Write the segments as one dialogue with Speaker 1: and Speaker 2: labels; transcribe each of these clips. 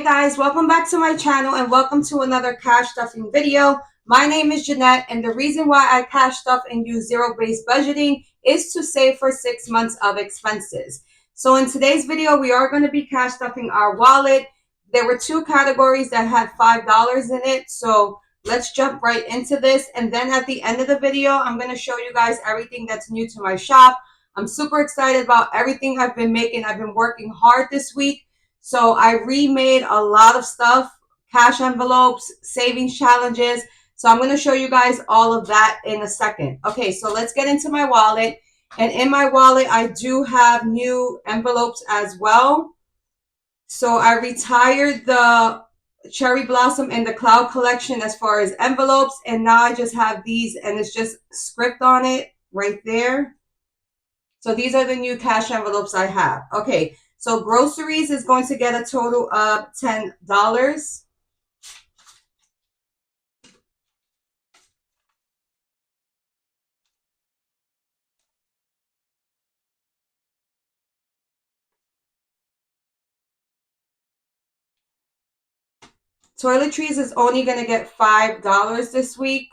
Speaker 1: guys, welcome back to my channel and welcome to another cash stuffing video. My name is Jeanette, and the reason why I cash stuff and use zero-based budgeting is to save for 6 months of expenses. So in today's video, we are going to be cash stuffing our wallet. There were two categories that had $5 in it, so let's jump right into this. And then at the end of the video, I'm going to show you guys everything that's new to my shop. I'm super excited about everything I've been making. I've been working hard this week. So I remade a lot of stuff, cash envelopes, savings challenges. So I'm going to show you guys all of that in a second. Okay, so let's get into my wallet. And in my wallet, I do have new envelopes as well. So I retired the Cherry Blossom and the Cloud collection as far as envelopes. And now I just have these, and it's just script on it right there. So these are the new cash envelopes I have. Okay. So groceries is going to get a total of $10. Toiletries is only going to get $5 this week.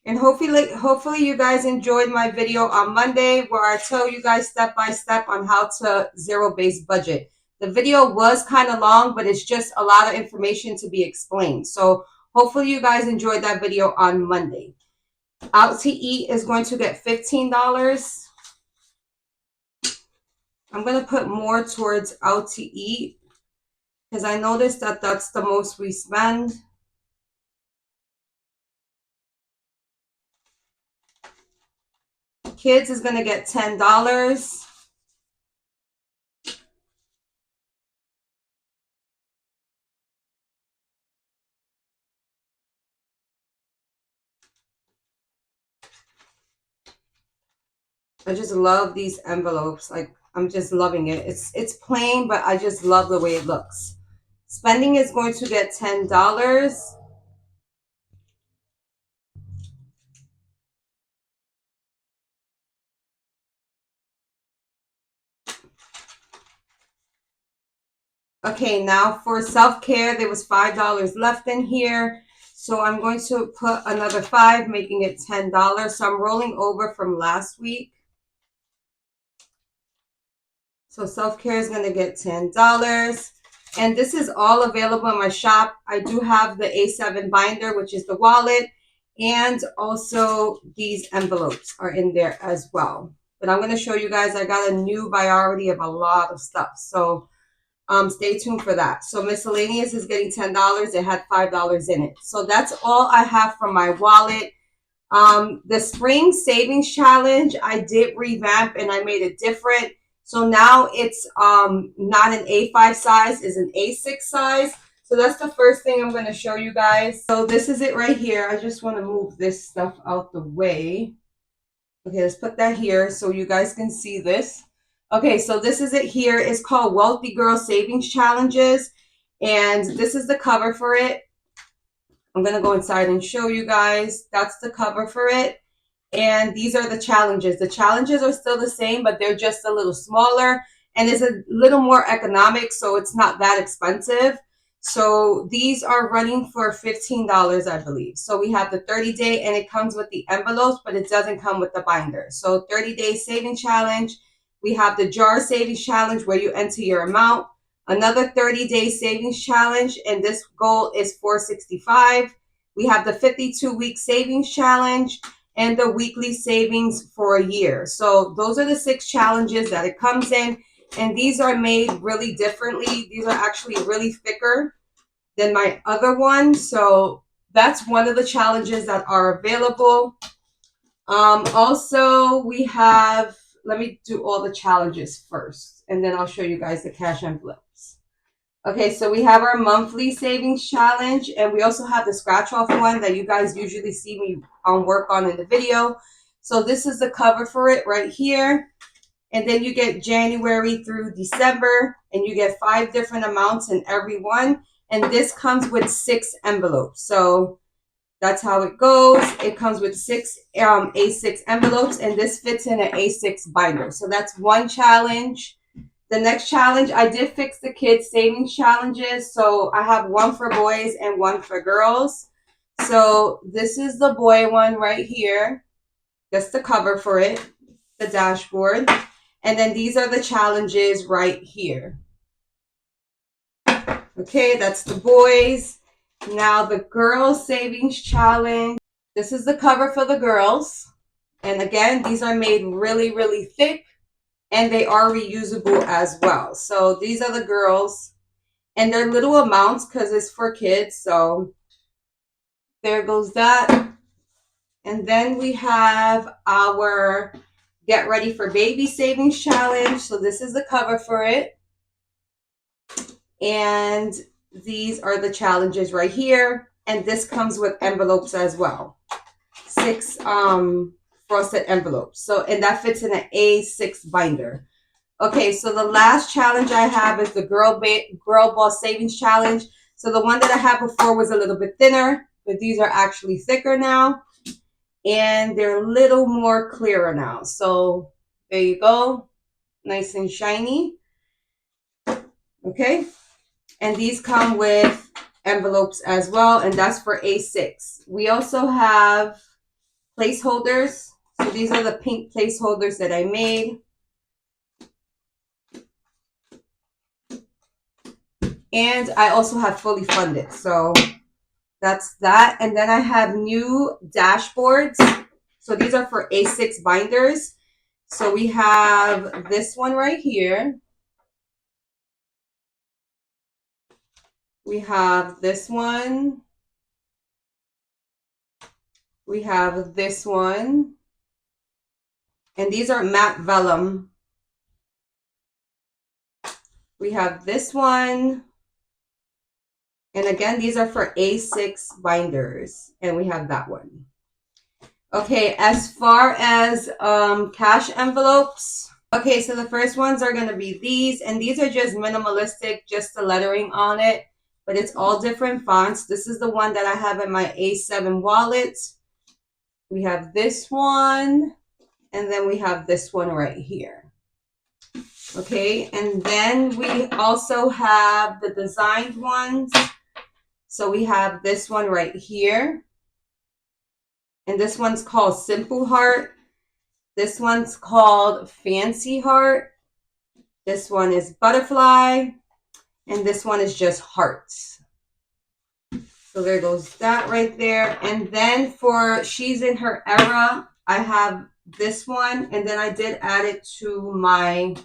Speaker 1: And hopefully you guys enjoyed my video on Monday where I tell you guys step by step on how to zero-based budget. The video was kind of long, but it's just a lot of information to be explained. So hopefully you guys enjoyed that video on Monday. Out to eat is going to get $15. I'm going to put more towards out to eat because I noticed that that's the most we spend. Kids is going to get $10. I just love these envelopes. Like, I'm just loving it. It's plain, but I just love the way it looks. Spending is going to get $10. Okay, now for self-care, there was $5 left in here. So I'm going to put another $5, making it $10. So I'm rolling over from last week. So self-care is going to get $10. And this is all available in my shop. I do have the A7 binder, which is the wallet. And also these envelopes are in there as well. But I'm going to show you guys, I got a new variety of a lot of stuff. So stay tuned for that. So miscellaneous is getting $10. It had $5 in it. So that's all I have from my wallet. The spring savings challenge, I did revamp and I made it different. So now it's not an A5 size, it's an A6 size. So that's the first thing I'm going to show you guys. So this is it right here. I just want to move this stuff out the way. Okay, let's put that here so you guys can see this. Okay, so this is it here. It's called Wealthy Girl Savings Challenges. And this is the cover for it. I'm going to go inside and show you guys. That's the cover for it. And these are the challenges. The challenges are still the same, but they're just a little smaller. And it's a little more economic, so it's not that expensive. So these are running for $15, I believe. So we have the 30-day, and it comes with the envelopes, but it doesn't come with the binder. So 30-day saving challenge. We have the jar savings challenge where you enter your amount. Another 30-day savings challenge, and this goal is $465. We have the 52-week savings challenge and the weekly savings for a year. So those are the 6 challenges that it comes in. And these are made really differently. These are actually really thicker than my other one. So that's one of the challenges that are available. Also, we have, let me do all the challenges first, and then I'll show you guys the cash envelopes. Okay, so we have our monthly savings challenge, and we also have the scratch off one that you guys usually see me work on in the video. So this is the cover for it right here. And then you get January through December, and you get 5 different amounts in every one. And this comes with 6 envelopes. So that's how it goes. It comes with 6 A6 envelopes, and this fits in an A6 binder. So that's one challenge. The next challenge, I did fix the kids' savings challenges. So I have one for boys and one for girls. So this is the boy one right here. Just the cover for it, the dashboard. And then these are the challenges right here. Okay, that's the boys. Now the girls savings challenge. This is the cover for the girls. And again, these are made really, really thick and they are reusable as well. So these are the girls and they're little amounts because it's for kids. So there goes that. And then we have our Get Ready for Baby Savings Challenge. So this is the cover for it. And these are the challenges right here. And this comes with envelopes as well. 6 frosted envelopes. So, and that fits in an A6 binder. Okay, so the last challenge I have is the Girl Boss Savings Challenge. So the one that I had before was a little bit thinner, but these are actually thicker now. And they're a little more clearer now. So there you go. Nice and shiny. Okay. And these come with envelopes as well. And that's for A6. We also have placeholders. So these are the pink placeholders that I made. And I also have fully funded. So that's that. And then I have new dashboards. So these are for A6 binders. So we have this one right here. We have this one. We have this one. And these are matte vellum. We have this one. And again, these are for A6 binders. And we have that one. Okay, as far as cash envelopes. Okay, so the first ones are going to be these. And these are just minimalistic, just the lettering on it. But it's all different fonts. This is the one that I have in my A7 wallet. We have this one. And then we have this one right here. Okay, and then we also have the designed ones. So we have this one right here. And this one's called Simple Heart. This one's called Fancy Heart. This one is Butterfly. And this one is just Hearts. So there goes that right there. And then for She's in Her Era, I have this one. And then I did add it to my,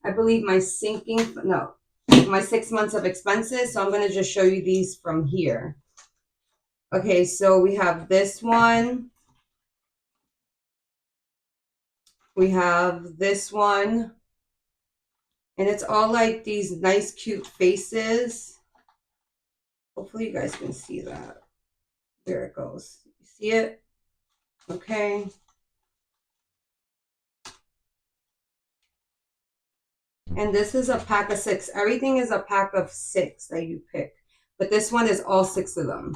Speaker 1: I believe my 6 months of expenses. So I'm going to just show you these from here. Okay, so we have this one. We have this one. And it's all like these nice, cute faces. Hopefully you guys can see that. There it goes. You see it? Okay. And this is a pack of 6. Everything is a pack of 6 that you pick. But this one is all 6 of them.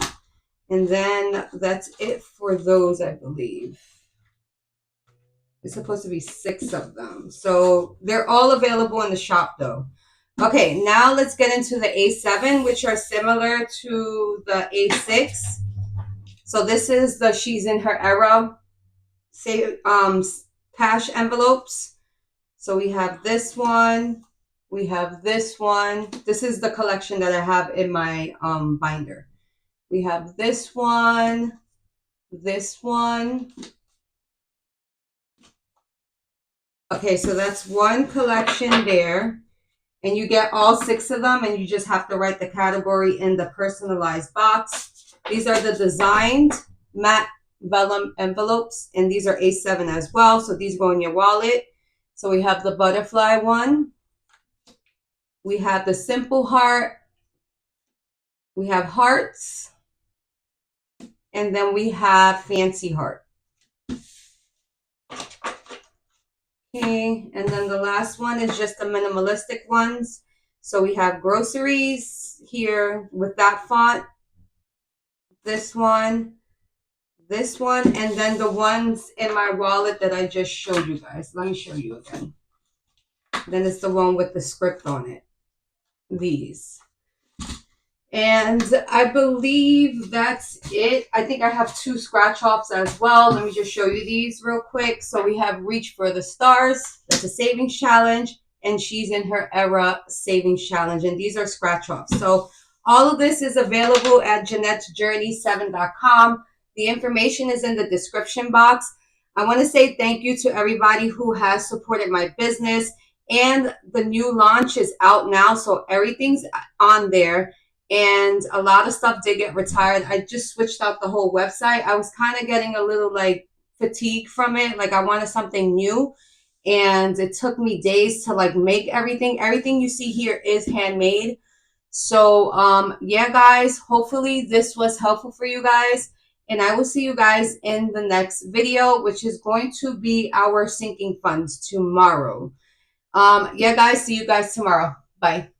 Speaker 1: And then that's it for those, I believe. It's supposed to be 6 of them. So they're all available in the shop though. Okay, now let's get into the A7, which are similar to the A6. So this is the She's in Her Era cash envelopes. So we have this one. We have this one. This is the collection that I have in my binder. We have this one. This one. Okay, so that's one collection there. And you get all 6 of them, and you just have to write the category in the personalized box. These are the designed matte vellum envelopes, and these are A7 as well. So these go in your wallet. So we have the butterfly one. We have the simple heart. We have hearts. And then we have fancy heart. Okay, and then the last one is just the minimalistic ones. So we have groceries here with that font. This one, and then the ones in my wallet that I just showed you guys. Let me show you again. Then it's the one with the script on it. These. And I believe that's it. I think I have 2 scratch offs as well. Let me just show you these real quick. So we have Reach for the Stars. That's a savings challenge. And She's in Her Era savings challenge. And these are scratch offs. So all of this is available at Jeanette'sJourney7.com. The information is in the description box. I want to say thank you to everybody who has supported my business. And the new launch is out now. So everything's on there. And a lot of stuff did get retired. I just switched out the whole website. I was kind of getting a little like fatigue from it. Like I wanted something new. And it took me days to like make everything. Everything you see here is handmade. So yeah, guys, hopefully this was helpful for you guys. And I will see you guys in the next video, which is going to be our sinking funds tomorrow. Yeah, guys, see you guys tomorrow. Bye.